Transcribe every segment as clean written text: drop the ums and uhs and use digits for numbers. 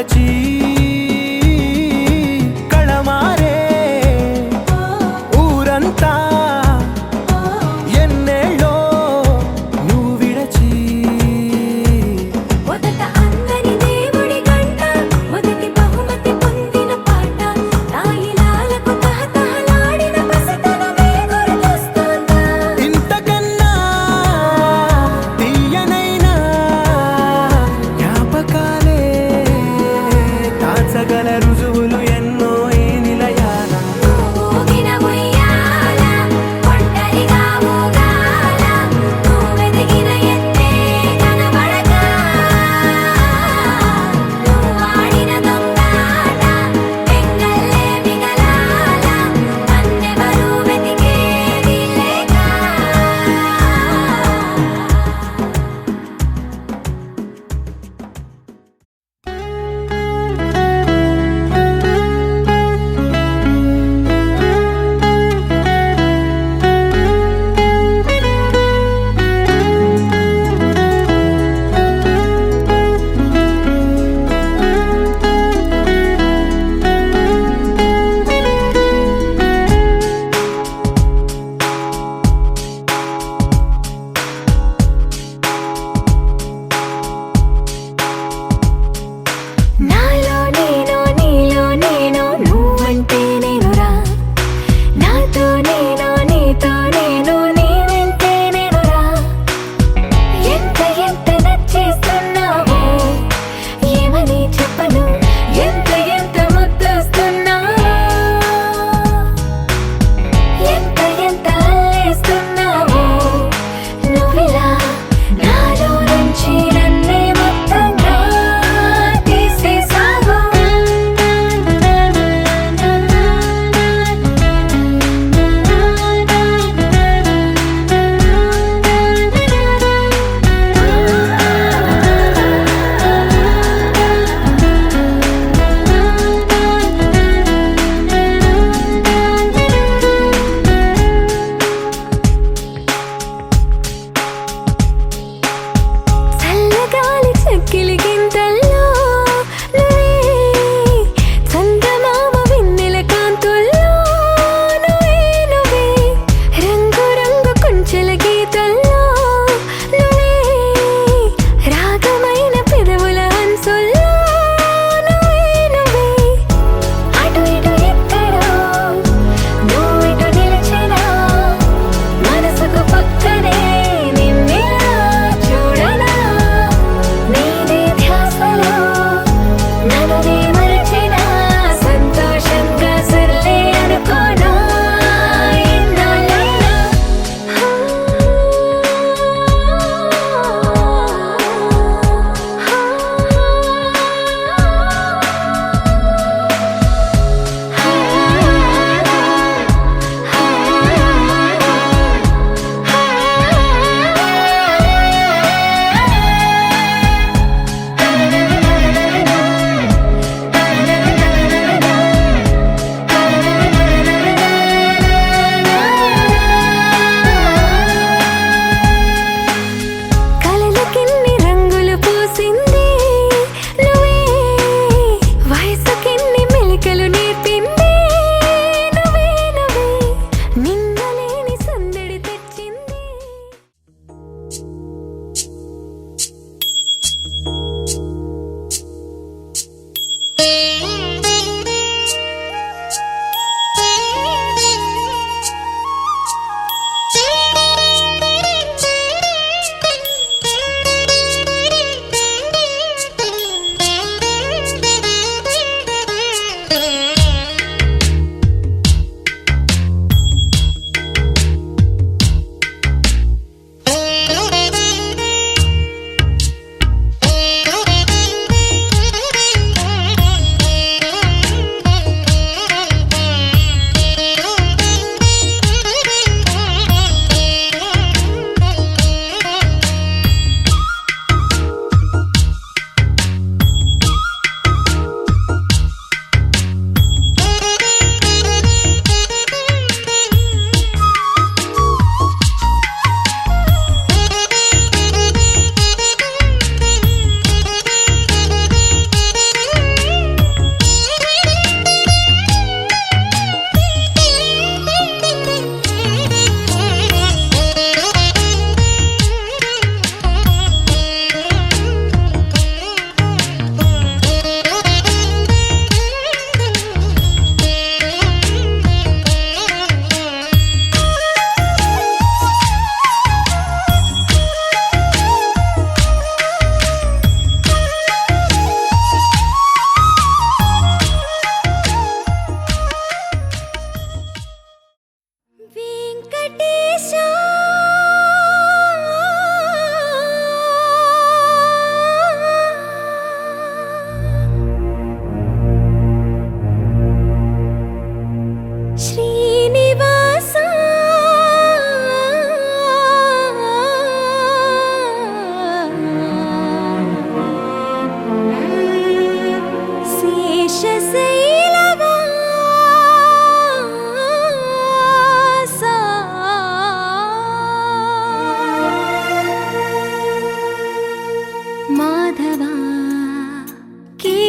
విడచి కళమారే ఊరంతా ఎన్నేళ్ళో నువ్వు విడచి మొదట అందని దేవుడి గంట మొదటి బహుమతి పొందిన పాట తాయిలాలకు తహతహలాడిన పసితనమే గుర్తొస్తుందా ఇంతకన్నా తీయనైనా జ్ఞాపకాలే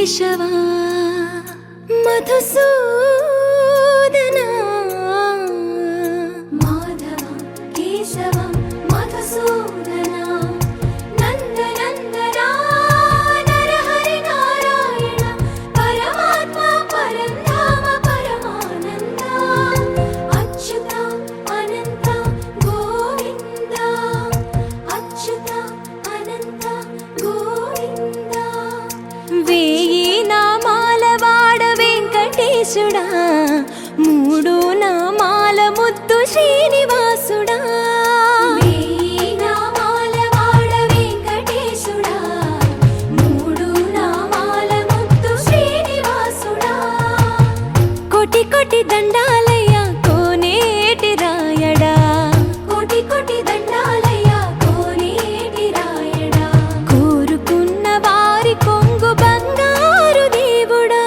కేశవా మధుసూదనా మాధవ కేశవ మధుసూదనా నందనందనా నరహరి నారాయణ పరమాత్మ పరంధామ పరమానంద అచ్యుత అనంత గోవింద అచ్యుత అనంత గోవింద వేయి నామాల వాడ వెంకటేశుడా మూడు నామాల ముద్దు శ్రీనివాసుడా వేయి నామాల వాడ వెంకటేశుడా మూడు నామాల ముద్దు శ్రీనివాసుడా కోటి కోటి దండాలయ్య కోనేటి రాయడా కోటి కోటి దండాలయ్య కోనేటి రాయడా కోరుకున్న వారి కొంగు బంగారు దేవుడా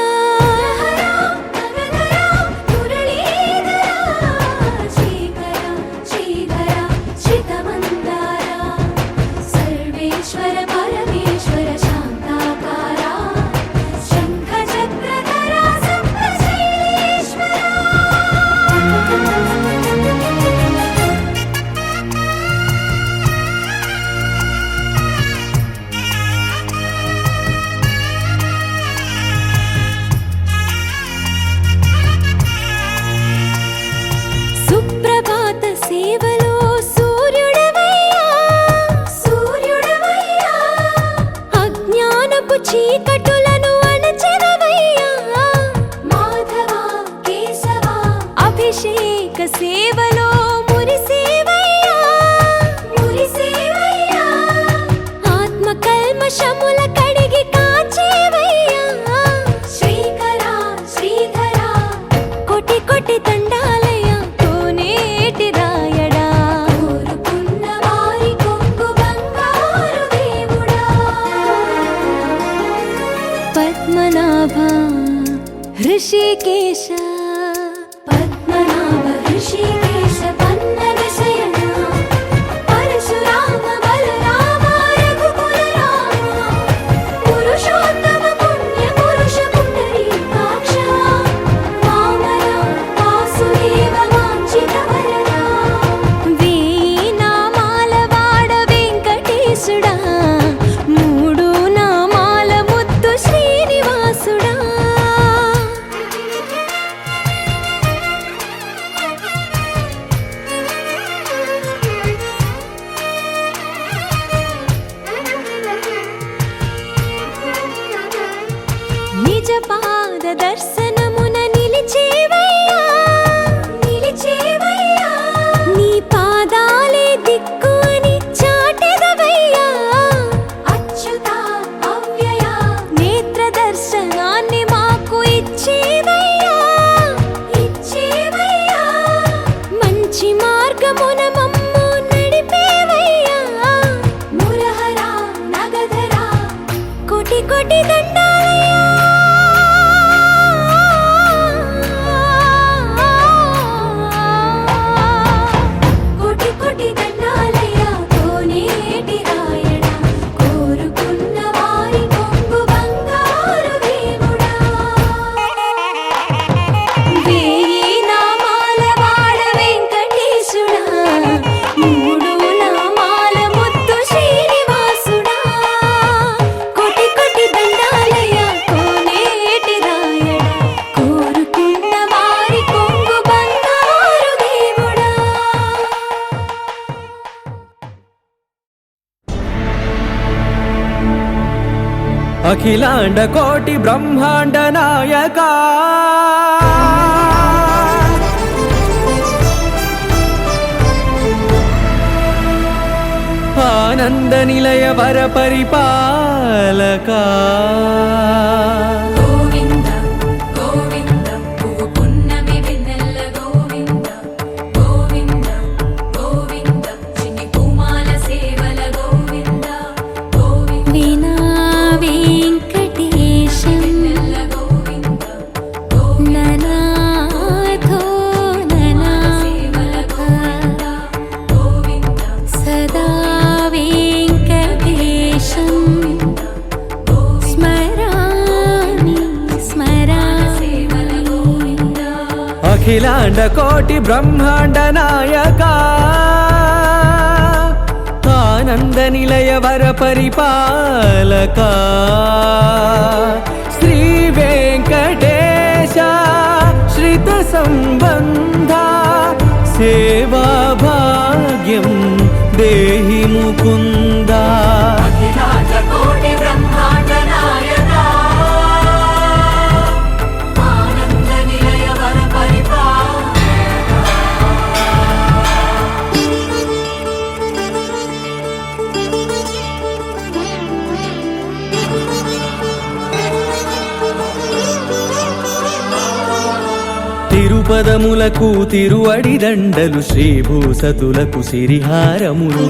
సర్వేశ్వర పరమేశ్వర శాంతాకార శంఖ చక్రధర సప్తశైలేశ్వర సుప్రభాత సేవలో సూర్యుడవయ్యా సూర్యుడవయ్యా అజ్ఞానపు చీకటులను అణచెదవయ్యా మాధవ కేశవ అభిషేక సేవలో మురిసేవయ్యా మురిసేవయ్యా ఆత్మ కల్మషముల కడిగి కాచేవయ్యా శ్రీకర శ్రీధర కోటి కోటి దండాలయ కోనేటి రాయడా కోరుకున్న వారి కొంగు బంగారు దేవుడా పద్మనాభ హృషికేశ పద్మనాభ హృషికేశ పన్నగ శయన పరశురామ బలరామ రఘుకుల రామ పురుషోత్తమ పుణ్య పురుష పుండరీకాక్ష వామన వాసుదేవ వాంఛిత వరదా వేయి నామాల వాడ వెంకటేశుడా మూడు నామాల ముద్దు శ్రీనివాసుడా నిజ పాద దర్శనమున నిలిచేవయ్యా నిలిచేవయ్యా నీ పాదాలే దిక్కు అని చాటెదవయ్యా అచ్యుత అవ్యయ నేత్ర దర్శనాన్ని మాకు ఇచ్చేవయ్యా ఇచ్చేవయ్యా మంచి మార్గమున మమ్ము నడిపేవయ్యా మురహర నగధర కోటి కోటి దండాలయ్యా కోటి కోటి దండాలయ్య కోనేటి రాయడా కోరుకున్న వారి కొంగు బంగారు దేవుడా వేయి నామాల వాడ వెంకటేశుడా మూడు నామాల ముద్దు శ్రీనివాసుడా కోటి కోటి దండాలయ్య కోనేటి రాయడా కోరుకున్న వారి కొంగు బంగారు దేవుడా అఖిలాండ కోటి బ్రహ్మాండ నాయక ఆనంద నిలయ వర పరిపాలక గోవింద గోవింద పువ్వు పున్నమి వెన్నెల గోవింద గోవింద గోవింద చిన్ని పూమాల సేవల గోవింద గోవింద వీణా వెంకటేశం వెన్నెల గోవింద ననాథో ననా సేవల గోవింద గోవింద సదా వెంకటేశం స్మరా అఖిలాండ కోటి బ్రహ్మాండ నాయక ఆనంద నిలయ వర పరిపాలక శ్రీ వెంకటేశ శ్రిత సంబంధ సేవా భాగ్యం దేహి ముకుంద అఖిలాండ కోటి బ్రహ్మాండ నాయక ఆనంద నిలయ వర తిరుపదములకు తిరువడిదండలు శ్రీభూసతులకు సిరిహారములు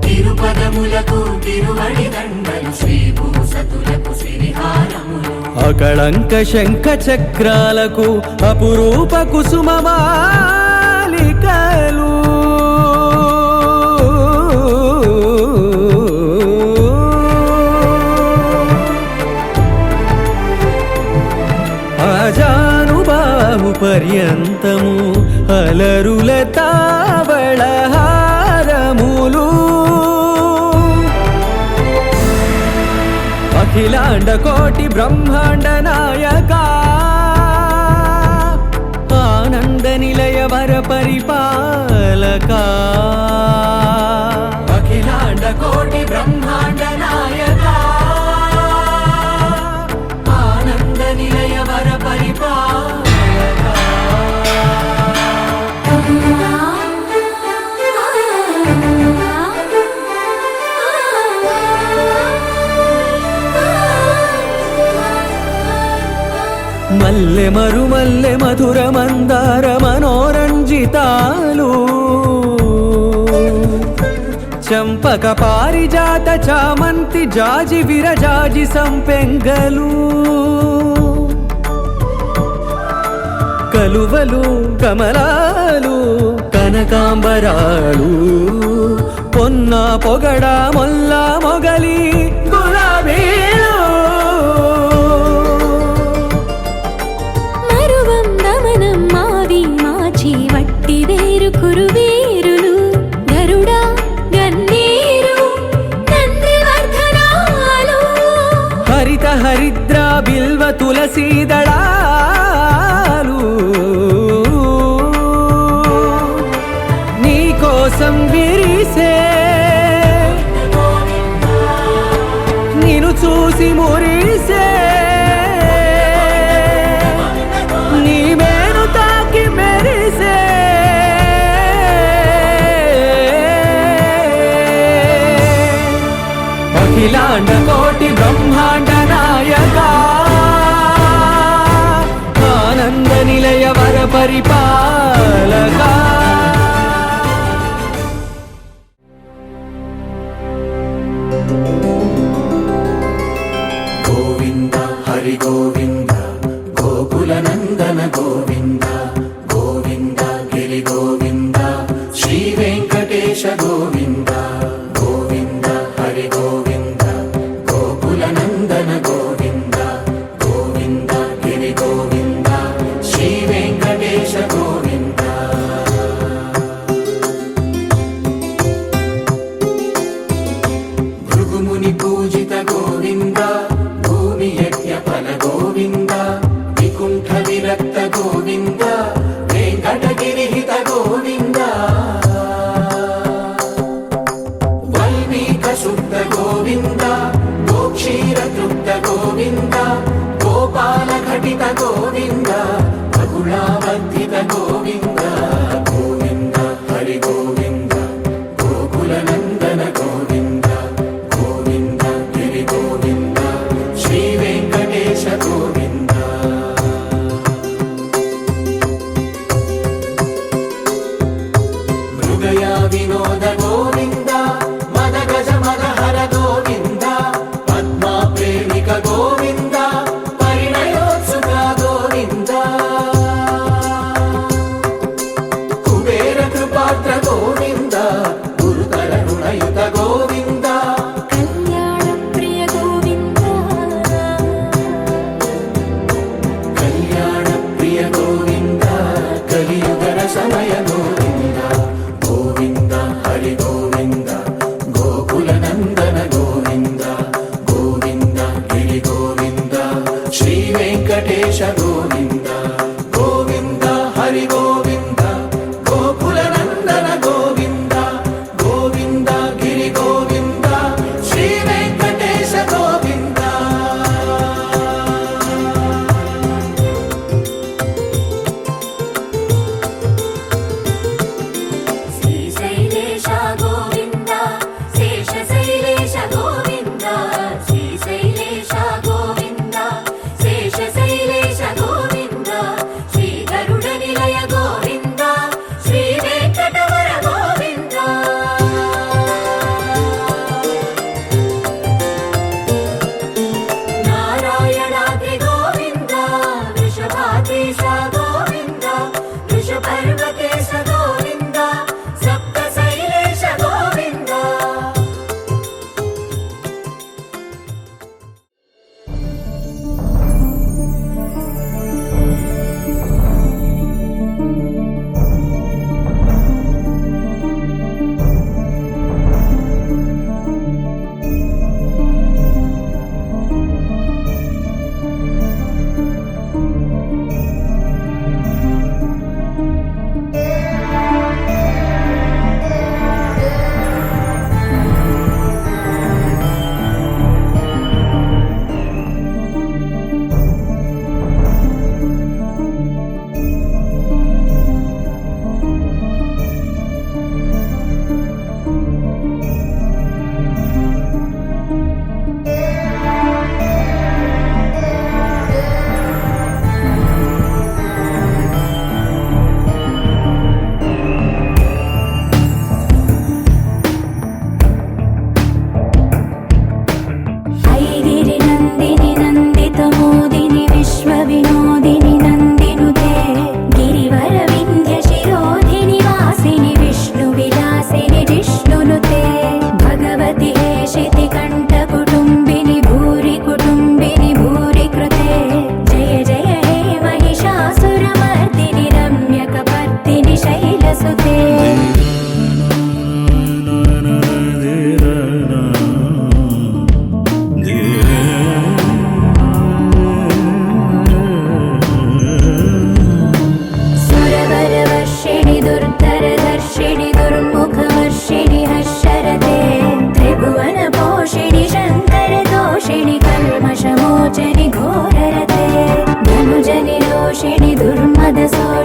తిరుపదములకు తిరువడిదండలు శ్రీభూసతులకు సిరిహారములు అకళంక శంఖ చక్రాలకు అపురూప కుసుమమాలికలు అజానుబాహు పర్యంతము అలరుల తావళహారములు అఖిలాండ కోటి బ్రహ్మాండ నాయక ఆనంద నిలయ వర పరిపాలక అఖిలాండ కోటి బ్రహ్మాండ నాయక ఆనంద నిలయ వర పరిపాలక మల్లె మరుమల్లె మధుర మందార మనోరంజితాలు చంపక పారిజాత చామంతి జాజి విరజాజి సంపెంగలు కలువలు కమలాలు కనకాంబరాలు పొన్న పొగడ మొల్ల మొగలి గులాబీలు వట్టి వేరు కురువేరులు గరుడా గన్నేరు నందివర్ధనాలు హరిత హరిద్ర బిల్వ తులసీదళాలు నీ కోసం విరిసే నిన్ను చూసి మురిసే నీ మేను తాకి మెరిసే అఖిలాండ కోటి బ్రహ్మాండ నాయక ఆనంద నిలయ వర పరిపాలక గోవింద హరి గోవింద గోకుల నందన గోవింద గోవింద గిరి గోవింద శ్రీ వెంకటేశ గోవింద గోవింద హరి గోవింద గోకుల నందన గోవింద గోవింద గిరి గోవింద శ్రీ వెంకటేశ గోవింద భృగుముని పూజిత గోవింద భూమి యజ్ఞ ఫల గోవింద వికుంఠ విరక్త గోవింద వెంకటగిరిహిత గోవింద వల్మీక శుద్ధ గోవింద గోక్షీర తృప్త గోవింద గోపాల ఘటిత గోవింద బహుళావర్ధిత గోవింద గోవింద హరి గోవింద గోకుల నందన గోవింద గోవింద గిరి గోవింద శ్రీ వెంకటేశ గోవింద మృగయ వినోద గోవింద మద గజ మద హర గోవింద పద్మా ప్రేమిక గోవింద పరిణయోత్సుక గోవింద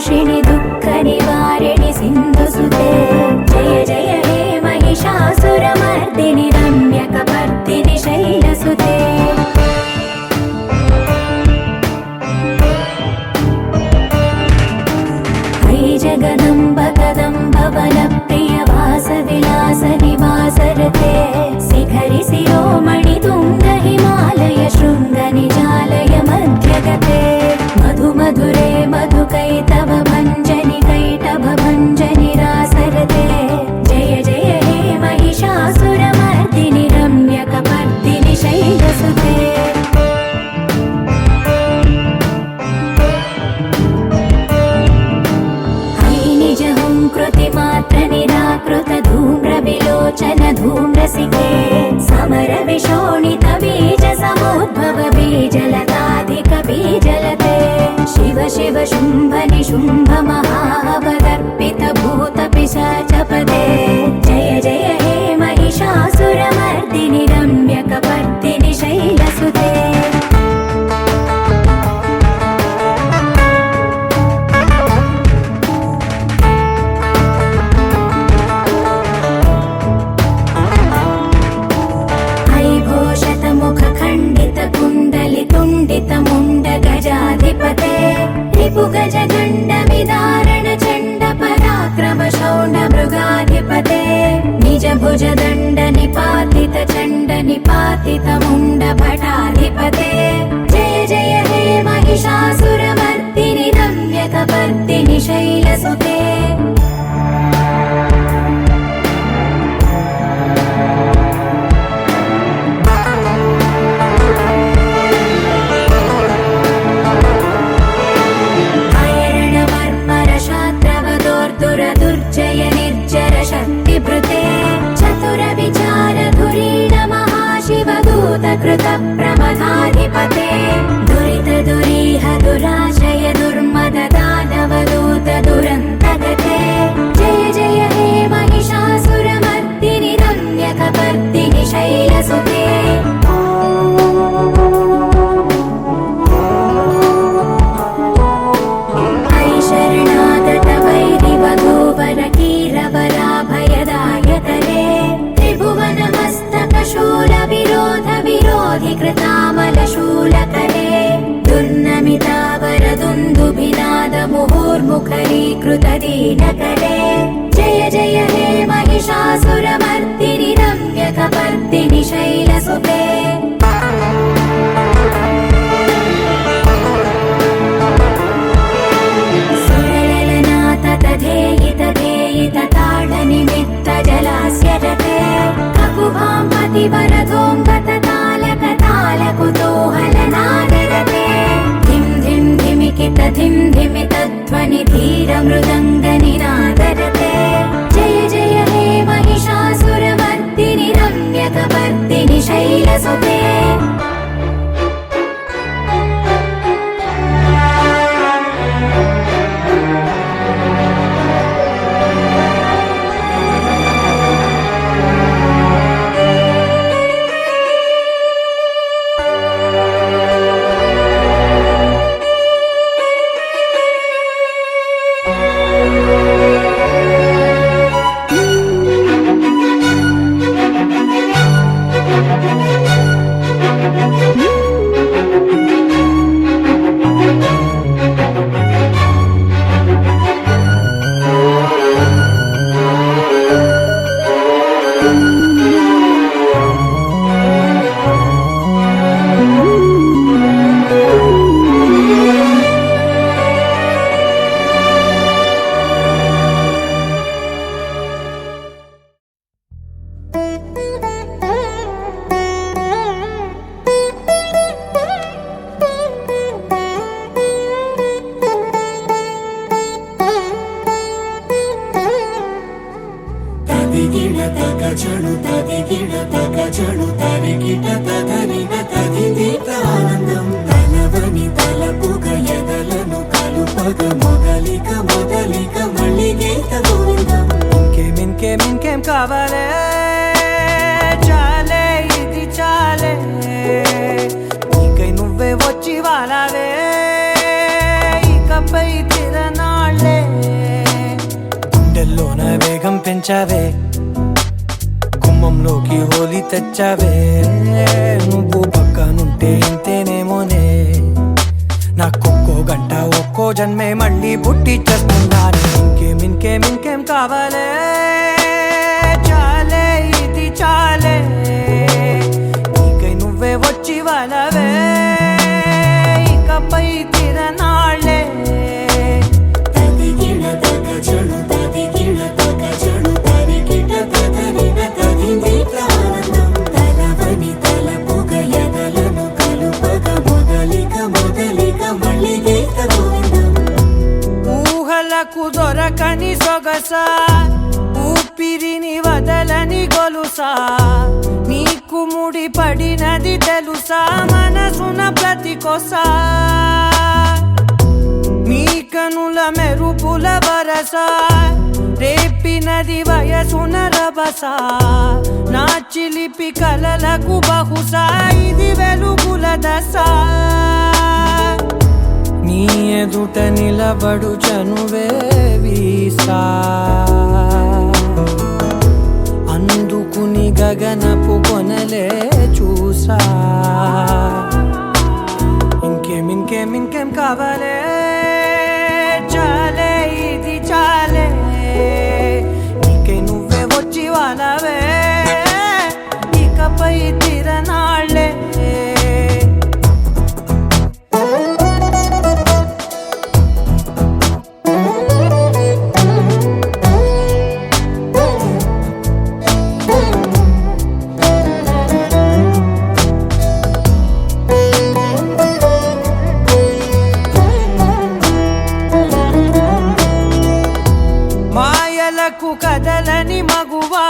विनाशिनि दुःख निवारिणि सिन्धुसुते जय जय हे महिषासुरमर्दिनि रम्यकपर्दिनि शैलसुते जगदम्ब कदम्ब वनप्रिय वासविलास निवासरते शिखरि शिरोमणि तुङ्ग हिमालय शृङ्ग निजालय मध्यगते मधु मधुरे मधुकैतव भञ्जनि कैटभ भञ्जनि रासरते जय जय हे महिषासुरमर्दिनि रम्यकपर्दिनि शैलसुते कृतिमात्र निराकृत धूम्र विलोचन धूम्रसिके समर विशोणित बीज समुद्भव बीजलताधिक बीजलते शिव शिव शुम्भ निशुम्भ महावदर्पित भूत पिशाचपदे जय जय हे महिषासुरमर्दिनि रम्यकपर्दिनि शैलसुते गजाधिपते रिपुगज गण्ड विदारण चण्ड पराक्रम शौण्ड मृगाधिपते निज भुज दण्ड निपातित चण्ड निपातित मुण्ड भटाधिपते जय जय हे महिषासुरमर्दिनि रम्यकपर्दिनि शैलसुते दुर्जय निर्जर शक्तिभृते चतुर विचार धुरीण महाशिव दूत कृत प्रमदाधिपते दुरित दुरीह दुराशय दुर्मद दानव दूत दुरन्तगते जय जय हे महिषासुरमर्दिनि रम्यकपर्दिनि शैलसुते वराभयदायकरे त्रिभुवनमस्तकशूल विरोध विरोधि कृतामलशूलकरे दुर्नमितावरदुन्दुभिनाद मुहुर्मुखरीकृत दीनकरे जय जय हे महिषासुरमर्दिनि रम्यकपर्दिनि शैलसुते ताडनिमित्त जलास्य रते ककुभां पतिवरदोङ्गत तालक तालकुतूहलनादरते धिं धिं धिमिकित धिं धिमित ध्वनि धीर मृदङ्गनिनादरते जय जय हे महिषासुरमर्दिनि रम्यकपर्दिनि शैलसुते తగచడు తదిగిడ తగచడు తరిగిట తదరిన తదిదీత ఆనందం తలవని తలపుగ ఎదలను కలుపగ మొదలిక మొదలిక మళ్ళీ గీత గోవిందం ఇంకేం కావాలే చాలే ఇది చాలే నీకై నువ్వే వచ్చి వాలావే ఇకపై తిరనాళ్ళే పెంచావే, గుమ్మంలోకి హోలీ తెచ్చావే. నువ్వు పక్కనుంటే ఇంతేనేమోనే, నాకొక్కో గంట ఒక్కో జన్మే మళ్ళీ పుట్టి చేస్తున్నాను. ఇంకేం కావాలే, చాలే ఇది చాలే, నీకై నువ్వే వచ్చి వాళ్ళవే, ఇకపై తిరనాళ్ళే. తదిగిన తగజడు తదిగిన తగజడు తరిగిట తదరిన తదిందిట ఆనందం. తలవని తలపుగ ఎదలను కలుపగ మొదలిక మళ్ళీ గీత గోవిందం. ఊహలకు దొరకని సొగసా, ఊపిరిని వదలని గొలుసా, నీకు ముడి పడినది తెలుసా మనసున ప్రతి కొసా. నీ కనుల మెరుపుల వరస, రేపినది వయసున రభస, నా చిలిపి కలలకు బహుశా ఇది వెలుగుల దశ. నీ ఎదుట నిలబడు చనువే వీసా, అందుకుని గగనపు కొనలే చూసా. ఇంకేం కావాలే, చాలే ఇది చాలే, నీకే నువ్వే వచ్చి వాళ్ళవే, ఇకపై తిరనాళ్ళే. మాయలకు కదలని మగువా,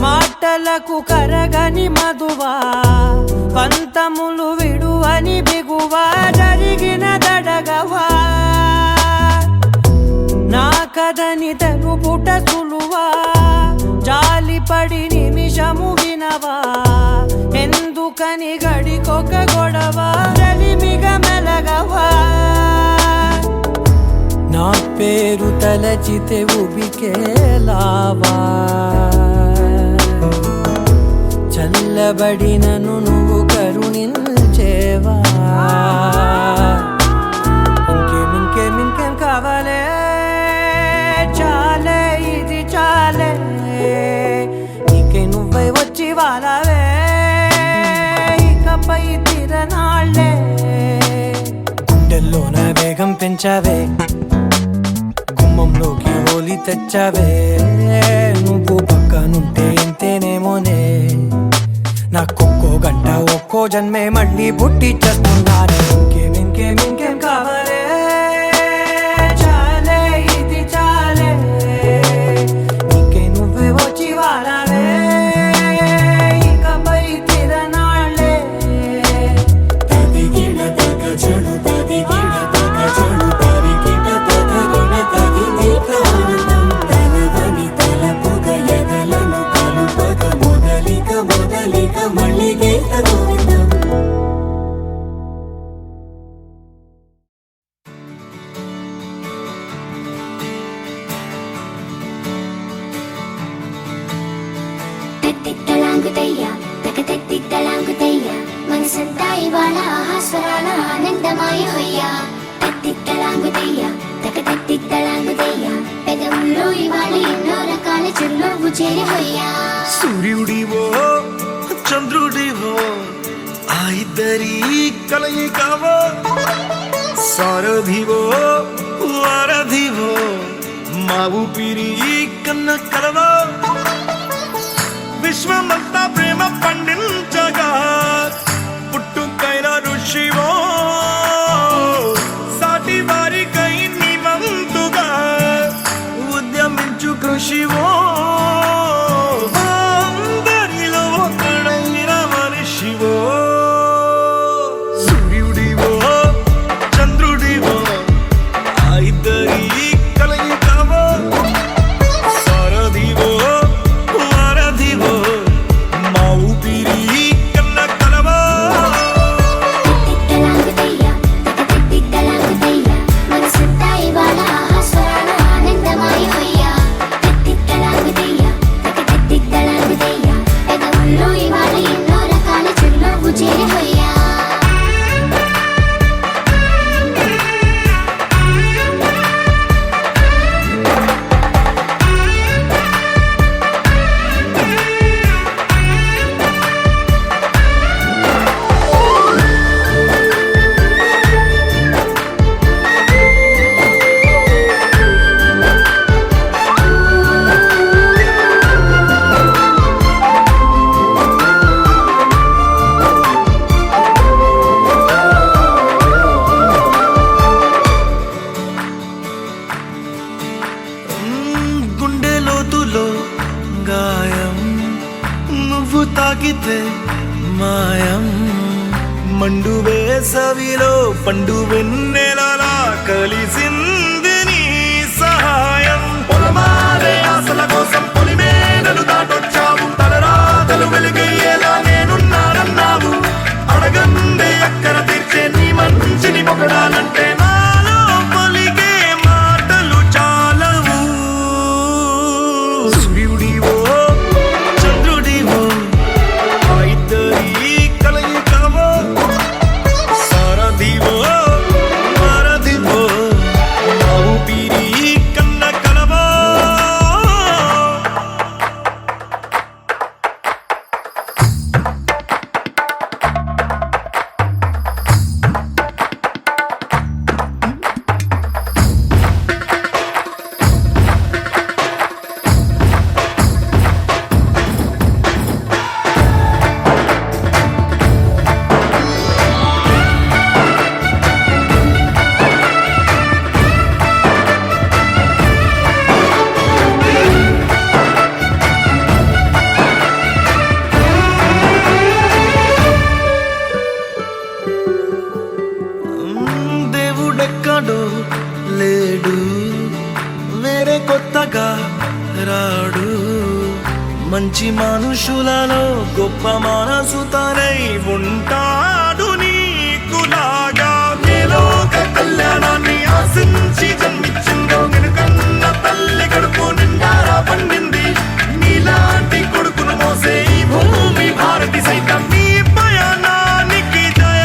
మాటలకు కరగని మధువా, పంతములు విడువని బిగువా, జరిగిన దడగవా, నా కథని తెలుపుట సులువా, జాలిపడి నిమిషము వినవా, ఎందుకని గడికొక గొడవ, రలిమిగ మెలగవా. నా పేరు తలచితే ఉబికేలావా, చల్లబడినను నువ్వు కరుణించేవా. ఇంకేం కావాలే, చాలే ఇది చాలే, నీకే నువ్వే వచ్చి వాళ్ళవే, ఇకపై తిరనాళ్ళే. గుండెల్లోన వేగం పెంచావే, గుమ్మంలోకి హోలీ తెచ్చావే. నువ్వు పక్కనుంటే ఇంతేనేమోనే, నాకొక్కో గంట ఒక్కో జన్మే మళ్ళీ పుట్టి చేస్తున్నాను. ఇంకేం కావాలే, చాలే ఇది చాలే, నీకే నువ్వే వచ్చి వాళ్ళవే, ఇకపై తిరనాళ్ళే. తదిగిన తగజడు తదిగిన తగజడు తరిగిట తదరిన తదిందిట ఆనందం. తలవని తలపుగ ఎదలను కలుపగ మొదలిక మళ్ళీ గీత గోవిందం. తత్తిత్తలాంగుతయ్య తకతత్తిత్తలాంగుతయ్య, మనసంతా ఇవాళ ఆహాస్వరాల ఆనందమాయ హొయ్య. తత్తిత్తలాంగుతయ్య తకతత్తిత్తలాంగుతయ్య, పెదవుల్లో ఇవాళ ఎన్నో రకాల చిరునవ్వు చేరి హొయ్య. సూర్యుడివో చంద్రుడివో, ఆ ఇద్దరి కలయికవో, సారథివో వారధివో, మా ఊపిరి కన్న కలవో. విశ్వమంతా ప్రేమ పండించగా పుట్టుకైన ఋషివో, సాటి వారికై నివంతుగా ఉద్యమించు కృషివో. అందరిలో ఒకడైన మనిషివో, సూర్యుడివో చంద్రుడివో, ఆ ఇద్దరి కలయికవో, సారథివో వారధివో, నువ్వు తాకితే మాయం మండు వేసవిలో పండు వెన్నెలలా కలిసింది నీ సహాయం పొలమారే ఆశల కోసం పొలిమేనలు దాటొచ్చావు తలరాతలు వెలుగయ్యేలా నేనున్నానన్నావు అడగందే అక్కర తీర్చే నీ మంచిని పొగడాలంటే నాలో పలికే మాటలు చాలవు సూర్యుడివో చంద్రుడివో ఆ ఇద్దరి కలయికవో సారథివో వారధివో నా ఊపిరి కన్న కలవో దేవుడెక్కడో లేడు వేరే కొత్తగా రాడు మంచి మనుషులలో గొప్ప మనసు తనై ఉంటాడు నీకులాగా నీలోక కళ్యాణాన్ని ఆశించి జన్మించిందో వెనుకన్న తల్లి కడుపు నిండారా పండింది నీలాంటి కొడుకును మోసే ఈ భూమి భారతి సైతం నీ పయనానికి జయ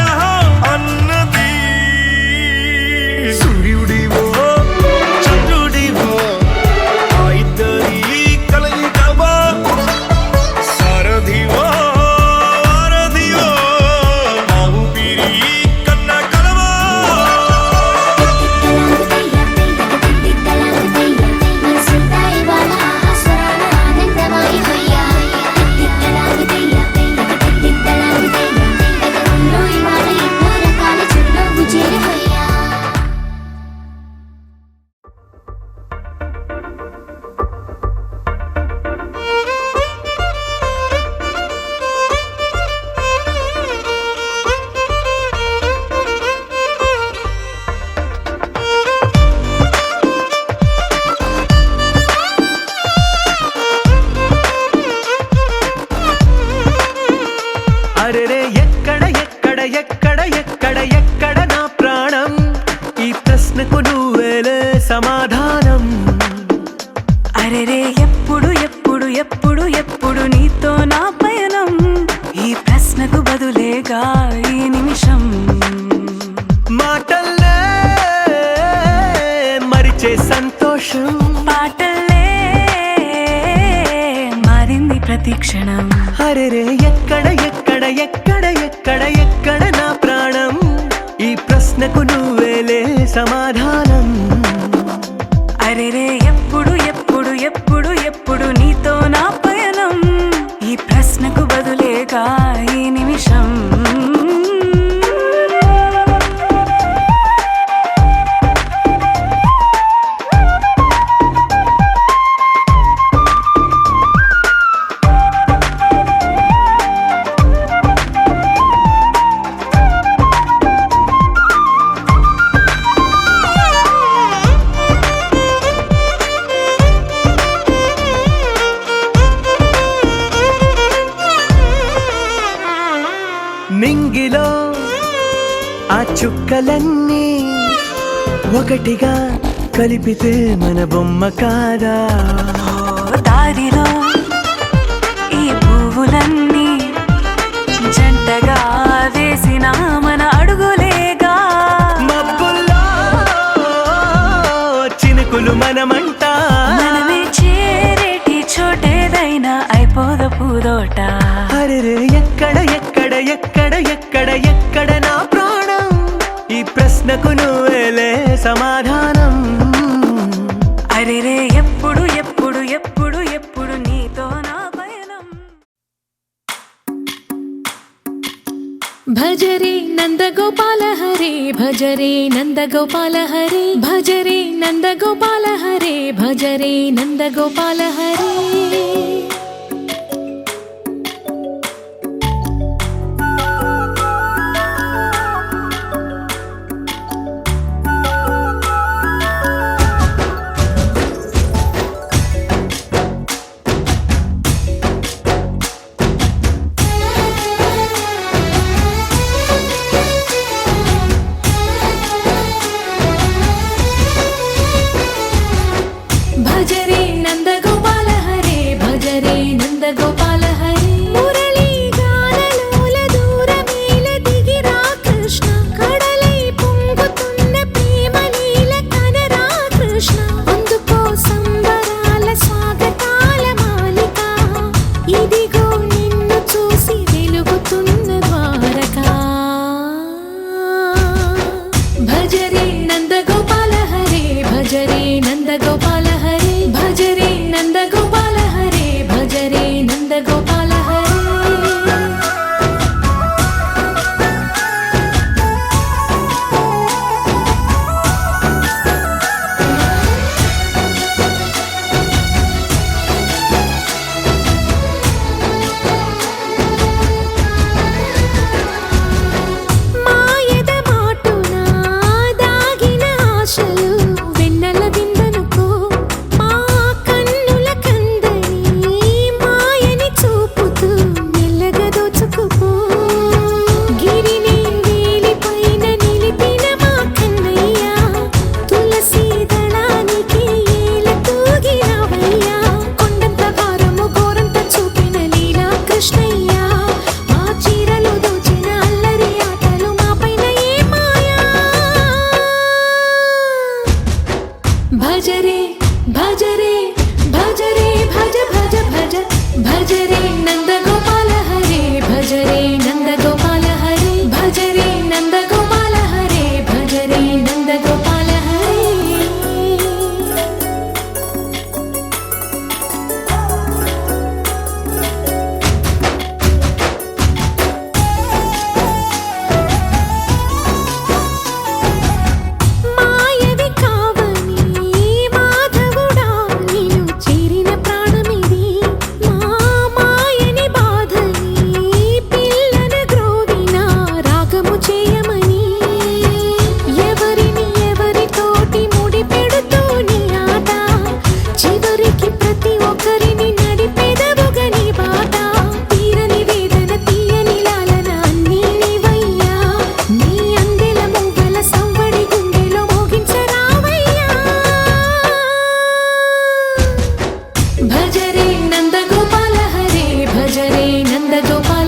అన్నది సూర్యుడివో చంద్రుడివో ఆ ఇద్దరి కలయికవో సారథివో వారధివో నా ఊపిరి కన్న కలవో అరెరే ఎక్కడ ఎక్కడ ఎక్కడ ఎక్కడ ఎక్కడ నా ప్రాణం ఈ ప్రశ్నకు నువ్వేలే సమాధానం అరెరే ఎప్పుడు ఎప్పుడు ఎప్పుడు ఎప్పుడు నీతో నా పయనం ఈ ప్రశ్నకు బదులేగా ఈ నిమిషం మాటల్లే మరిచే సంతోషం పాటల్లే మారింది ప్రతి క్షణం అరెరే ఎక్కడ ఎక్కడ ఎక్కడ ఎక్కడ ఎక్కడ నా ప్రాణం ఈ ప్రశ్నకు నువ్వేలే సమాధానం అరెరే ఎప్పుడు ఎప్పుడు ఎప్పుడు ఎప్పుడు నీతో నా పయనం ఈ ప్రశ్నకు బదులేగా ఈ నిమిషం నింగిలో ఆ చుక్కలన్నీ ఒకటిగా కలిపితే మన బొమ్మ కాదా దారిలో ఈ పువ్వులన్నీ జంటగా వేసిన మన అడుగులేగా మబ్బుల్లో చినుకులు మనమంట మనమే చేరేటి చోటేదైనా అయిపోద పూదోట అరెరే ఎక్కడ ఎక్కడ ఎక్కడ ఎక్కడ ఎక్కడ నా ప్రాణం ఈ ప్రశ్నకు నువ్వేలే సమాధానం అరెరే ఎప్పుడు ఎప్పుడు ఎప్పుడు ఎప్పుడు నీతో నా పయనం భజరే నందగోపాల హరే భజరే నందగోపాల హరే భజరే నందగోపాల హరే భజరే నందగోపాల హరే నందగోపాల